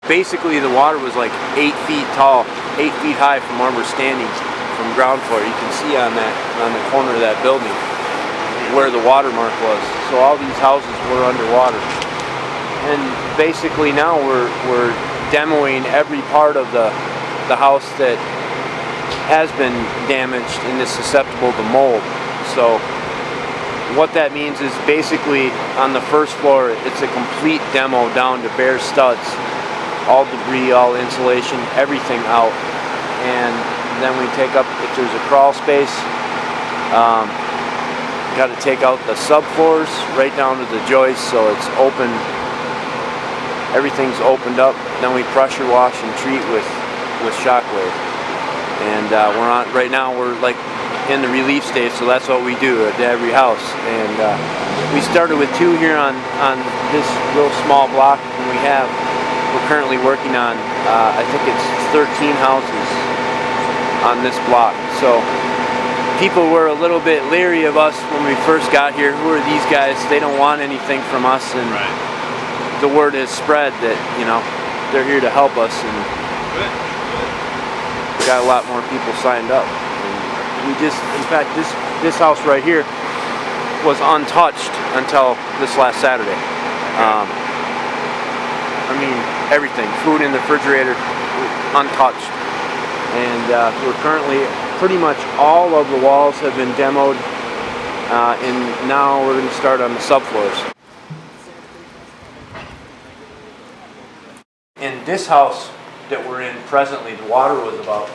Basically, the water was like 8 feet tall, 8 feet high from where we're standing from ground floor. You can see on the corner of that building where the watermark was. So all these houses were underwater. And basically now we're demoing every part of the house that has been damaged and is susceptible to mold. So what that means is basically on the first floor it's a complete demo down to bare studs. All debris, all insulation, everything out. And then we take up, if there's a crawl space, got to take out the subfloors right down to the joists so it's open. Everything's opened up. Then we pressure wash and treat with shockwave. And right now we're like in the relief stage, so that's what we do at every house. And we started with 2 here on this real small block, and we're currently working on, I think it's 13 houses on this block. So people were a little bit leery of us when we first got here. Who are these guys? They don't want anything from us. And the word has spread that, they're here to help us. And we got a lot more people signed up. And in fact, this house right here was untouched until this last Saturday. Everything, food in the refrigerator, untouched. And we're currently, pretty much all of the walls have been demoed, and now we're going to start on the subfloors. In this house that we're in presently, the water was about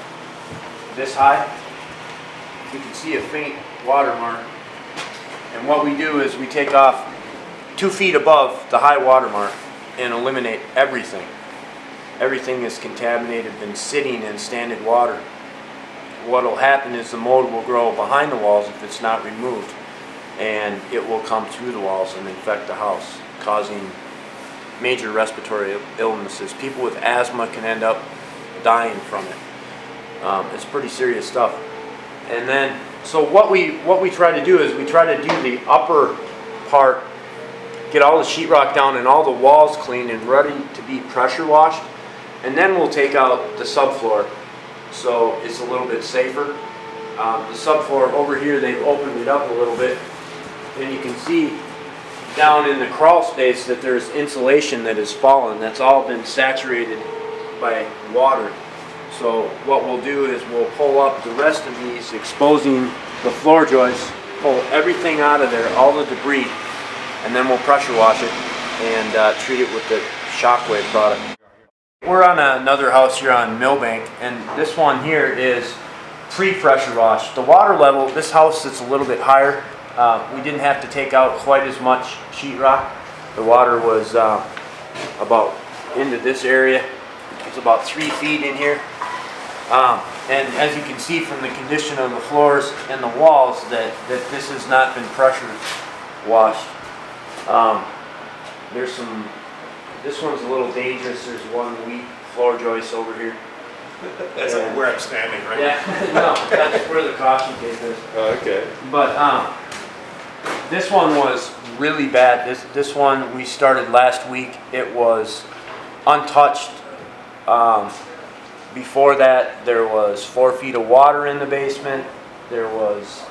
this high. You can see a faint watermark. And what we do is we take off 2 feet above the high watermark and eliminate everything. Everything is contaminated, been sitting in standing water. What will happen is the mold will grow behind the walls if it's not removed, and it will come through the walls and infect the house, causing major respiratory illnesses. People with asthma can end up dying from it. It's pretty serious stuff. And then, so what we try to do is we try to do the upper part, get all the sheetrock down and all the walls clean and ready to be pressure washed, and then we'll take out the subfloor so it's a little bit safer. The subfloor over here, they've opened it up a little bit, and you can see down in the crawl space that there's insulation that has fallen. That's all been saturated by water. So what we'll do is we'll pull up the rest of these, exposing the floor joists, pull everything out of there, all the debris, and then we'll pressure wash it and treat it with the shockwave product. We're on another house here on Millbank, and this one here is pre-pressure wash. The water level, this house is a little bit higher. We didn't have to take out quite as much sheetrock. The water was about into this area. It's about 3 feet in here. And as you can see from the condition of the floors and the walls that this has not been pressure washed. This one's a little dangerous. There's one weak floor joist over here. That's where I'm standing, right? Yeah, no, that's where the caution tape is. Oh, okay. But this one was really bad. This one we started last week. It was untouched. Before that, there was 4 feet of water in the basement. There was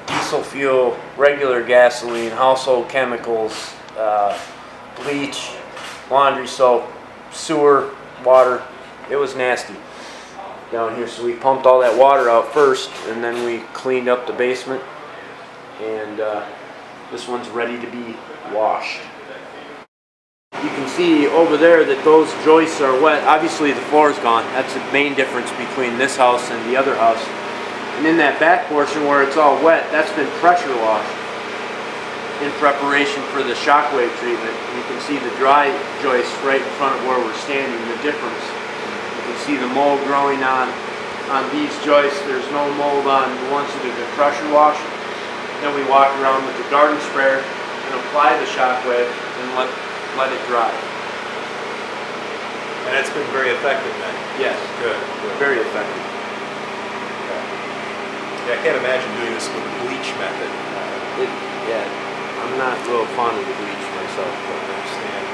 diesel fuel, regular gasoline, household chemicals, bleach, laundry soap, sewer, water. It was nasty down here. So we pumped all that water out first, and then we cleaned up the basement. And this one's ready to be washed. You can see over there that those joists are wet. Obviously the floor is gone. That's the main difference between this house and the other house. And in that back portion where it's all wet, that's been pressure washed in preparation for the shockwave treatment. You can see the dry joists right in front of where we're standing, the difference. You can see the mold growing on these joists. There's no mold on the ones that have been pressure washed. Then we walk around with the garden sprayer and apply the shockwave and let it dry. And it's been very effective then? Yes. Good. Very effective. Yeah, I can't imagine doing this with the bleach method. I'm not real fond of the bleach myself. I understand.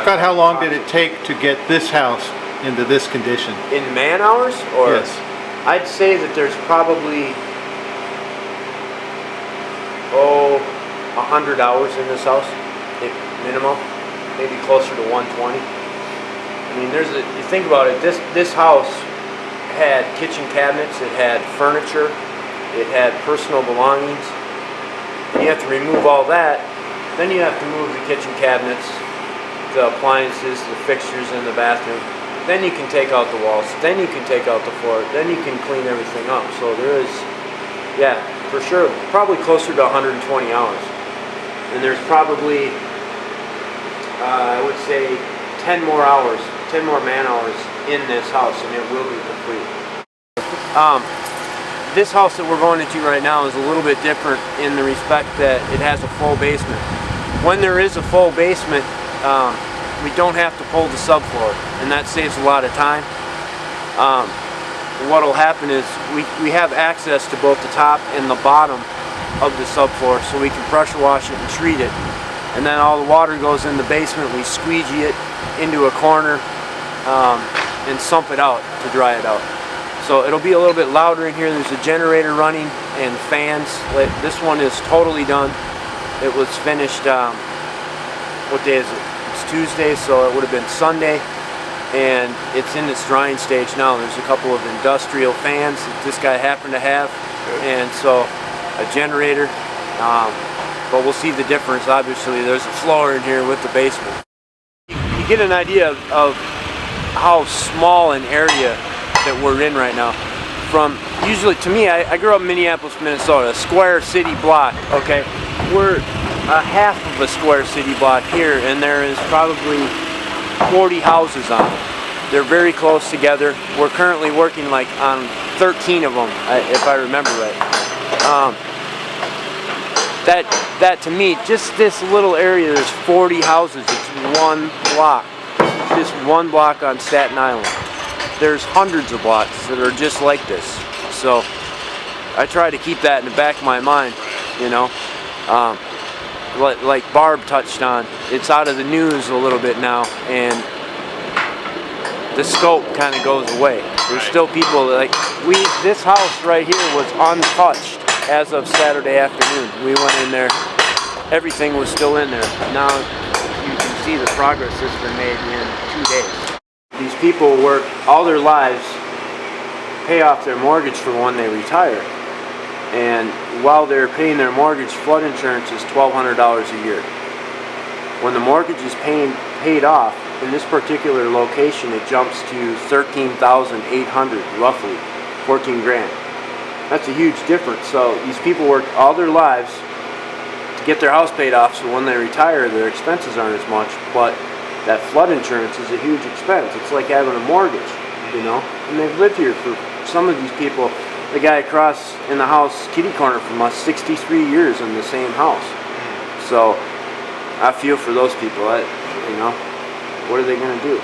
Scott, how long did it take to get this house into this condition? In man hours? Or Yes. I'd say that there's probably 100 hours in this house, minimum, maybe closer to 120. I mean, you think about it, this house had kitchen cabinets, it had furniture, it had personal belongings. You have to remove all that, then you have to move the kitchen cabinets, the appliances, the fixtures in the bathroom. Then you can take out the walls, then you can take out the floor, then you can clean everything up. So there is, yeah, for sure, probably closer to 120 hours. And there's probably, I would say, 10 more hours, 10 more man hours in this house, and it will be complete. This house that we're going into right now is a little bit different in the respect that it has a full basement. When there is a full basement, we don't have to pull the subfloor, and that saves a lot of time. What will happen is we have access to both the top and the bottom of the subfloor, so we can pressure wash it and treat it. And then all the water goes in the basement, we squeegee it into a corner and sump it out to dry it out. So it'll be a little bit louder in here. There's a generator running and fans. This one is totally done. It was finished, what day is it? It's Tuesday, so it would have been Sunday. And it's in its drying stage now. There's a couple of industrial fans that this guy happened to have. And so a generator. But we'll see the difference. Obviously, there's a floor in here with the basement. You get an idea of how small an area that we're in right now. From usually, to me, I grew up in Minneapolis, Minnesota, a square city block. Okay, we're a half of a square city block here, and there is probably 40 houses on it. They're very close together. We're currently working like on 13 of them, if I remember right. That to me, just this little area, there's 40 houses. It's one block. It's just one block on Staten Island. There's hundreds of blocks that are just like this. So I try to keep that in the back of my mind, you know. Like Barb touched on, it's out of the news a little bit now, and the scope kind of goes away. There's still people like this house right here was untouched as of Saturday afternoon. We went in there, everything was still in there. Now you can see the progress that's been made in 2 days. These people work all their lives, pay off their mortgage for when they retire. And while they're paying their mortgage, flood insurance is $1,200 a year. When the mortgage is paid off, in this particular location, it jumps to $13,800, roughly, 14 grand. That's a huge difference. So these people work all their lives to get their house paid off, so when they retire, their expenses aren't as much, but that flood insurance is a huge expense. It's like having a mortgage, you know? And they've lived here for, some of these people, the guy across in the house, kitty corner from us, 63 years in the same house. So I feel for those people, you know, what are they gonna do?